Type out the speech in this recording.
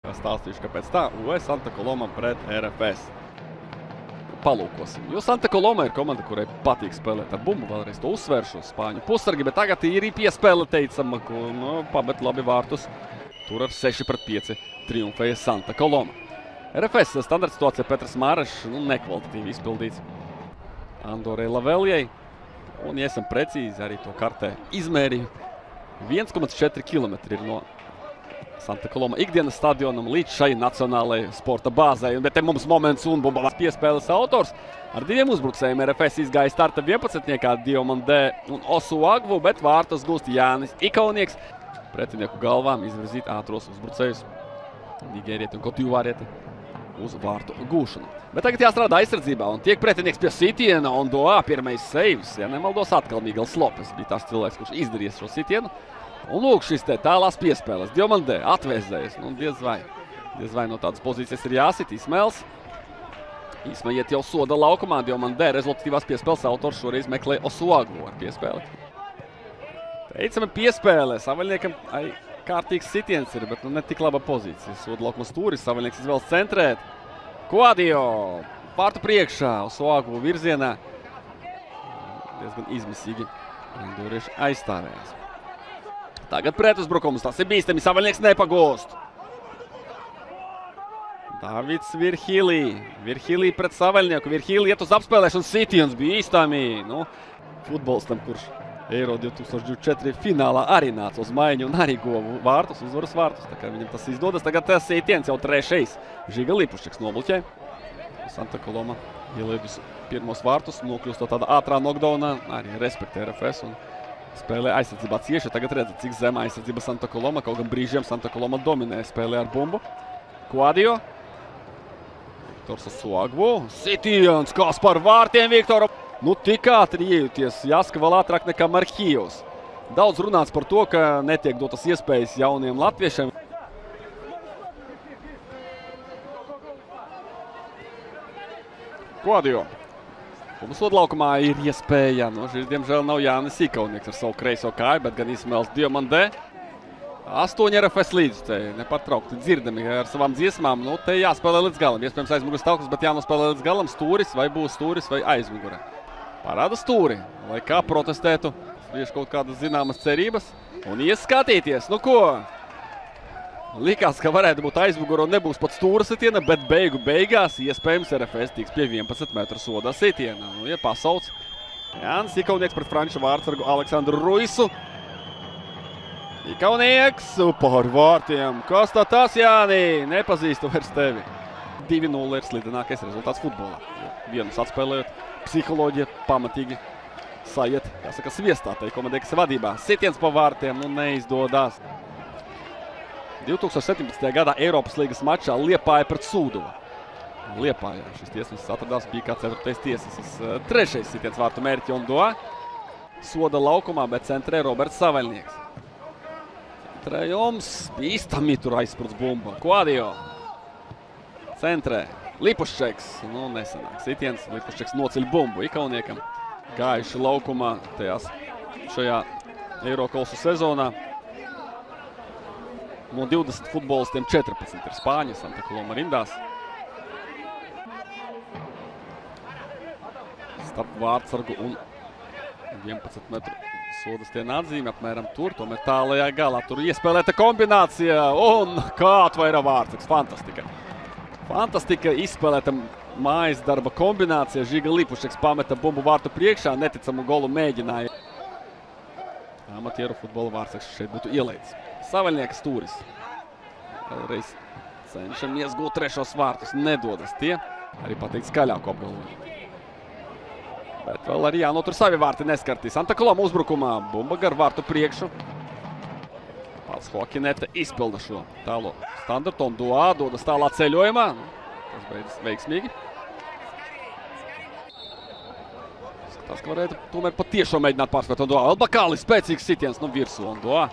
Stāstīšu, kāpēc tā. UE Santa Coloma pret RFS. Palūkosim. Jo Santa Coloma ir komanda, kurai patīk spēlēt ar bumbu. Vēlreiz to uzsveršu. Spāņu pusargi, bet tagad ir piespēle teicama, ko pamet labi vārtus. Tur ar 6-5 triumfēja Santa Coloma. RFS standarta situācija Petrs Mārešs nekvalitatīvi izpildīts Andorei Laveljai. Un, ja esam precīzi, arī to kartē izmērīju. 1,4 km ir no Santa Coloma ikdienas stadionam līdz šai nacionālajai sporta bāzei. Bet te mums moments un bumbavās piespēles autors. Ar diviem uzbrucējiem RFS izgāja starta 11-niekā Diomandē un Osuagvu, bet vārtus gūst Jānis Ikaunieks. Pretinieku galvām izvirzīt ātros uzbrucējus Nigērieti un Kotjuvārieti uz vārtu gūšanu. Bet tagad jāstrādā aizsardzībā un tiek pretinieks pie sitiena un doā pirmais saves. Ja nemaldos, atkal Miguels Lopes bija tās cilvēks, kurš izdarījis šo sitienu. Un lūk, šis te tālās piespēles. Diomandē atvēzējas. Diez vai no tādas pozīcijas ir jāsit. Ismails. Īsmā iet jau soda laukumā. Diomandē rezultatīvās piespēles autors šoreiz meklē Osuagvu ar piespēli. Teicami piespēle. Savaļniekam arī kārtīgs sitiens ir, bet ne tik laba pozīcija. Soda laukuma stūris. Savaļnieks izvēlas centrēt. Kuadio pārtu priekšā. Osuagvu virzienā. Diezgan izmisīgi. Indorieši aizstāvējās. Tagad pretuzbrukums, tas ir bīstami, Savaļnieks nepagūst. Davids Virhīlī pret Savaļnieku. Virhīlī iet uz apspēlēšanu, sitiens bija īstami. Futbolistam, kurš Eiro 2024 finālā arī nāca uz maiņu un arī guva vārtus, uzvaras vārtus. Tā kā viņam tas izdodas, tagad tas sitiens jau trešais. Žiga Lipušķeks nobluķē. Santa Coloma ielaidus pirmos vārtus, nokļūst to tāda ātrā knockdownā, arī respektē RFS un spēlē aizsardzībā cieši. Tagad redzat, cik zemā aizsardzība Santa Coloma. Kaut gan brīžiem Santa Coloma dominē spēlē ar bumbu. Kuadio. Viktors Osuagvu. Sitiens, kas par vārtiem Viktoru. Tik ātri iejuties. Jāska vēl ātrāk nekā Marhijos. Daudz runāts par to, ka netiek dotas iespējas jauniem latviešiem. Kuadio. Soda laukumā ir iespēja. Šis, diemžēl, nav Jānis Ikaunieks ar savu kreiso kāju, bet gan Ismails Diomandē. 8 RFS līdz te nepārtraukti dzirdami ar savām dziesmām. Te jāspēlē līdz galam. Iespējams aizmugures tauklis, bet jānospēlē līdz galam. Stūris vai būs stūris vai aizmugure. Parāda stūri, lai kā protestētu. Tieši kaut kādas zināmas cerības. Un ieskatīties, ko? Likās, ka varētu būt aizmugura un nebūs pat stūra sitiena, bet beigās iespējams RFS tiks pie 11 metru soda sitiena. Ja pasauc Jānis Ikaunieks pret franču vārtsargu Aleksandru Ruisu. Ikaunieks par vārtiem. Kas tā tas, Jāni? Nepazīstu vairs tevi. 2-0 ir slidenākais rezultāts futbolā. Vienus atspēlējot, psiholoģija pamatīgi sajiet, jāsaka, sviestā tai komandai, kas vadībā. Sitiens pa vārtiem neizdodās. 2017. gadā Eiropas līgas mačā Liepāja pret Sūduvu. Liepājā šis tiesnesis atradās, bija kā 4. tiesnesis. 3. sitiens vārtu mērķi un doā. Soda laukumā, bet centrē Roberts Savaļnieks. Centrējums, bīstami tur aizspruc bumba. Kuadio. Centrē. Lipušķeks. Nesanāk sitiens. Lipušķeks nociļ bumbu Ikauniekam. Gājuši laukumā šajā Eirokolsu sezonā. No 20 futbolistiem 14 ir Spāņi, Santa Coloma rindās. Starp vārtsargu un 11 metru sodas tiena atzīme apmēram tur. Tomēr tālajā galā tur iespēlēta kombinācija un kā atvaira vārtsargs. Fantastika. Fantastika izspēlēta mājas darba kombinācija. Žiga Lipušķeks pameta bumbu vārtu priekšā, neticamu golu mēģināja. Amatieru futbola vārtsargs šeit būtu ielaidis. Savaļnieks stūris. Vēlreiz cenšamies gūt trešos vārtus. Nedodas tie. Arī pateikt skaļāku apgalvojumu. Bet vēl arī jānotur savi vārti neskartī. Santa Coloma uzbrukumā. Bumba gar vārtu priekšu. Pats Hokinete izpilda šo tālo standartu un doā dodas tālā ceļojumā. Tas beidzas veiksmīgi. Skatās, ka varētu tomēr patiešām mēģināt pārspēt un doā. Elbakāli spēcīgs sitiens virsū un doā.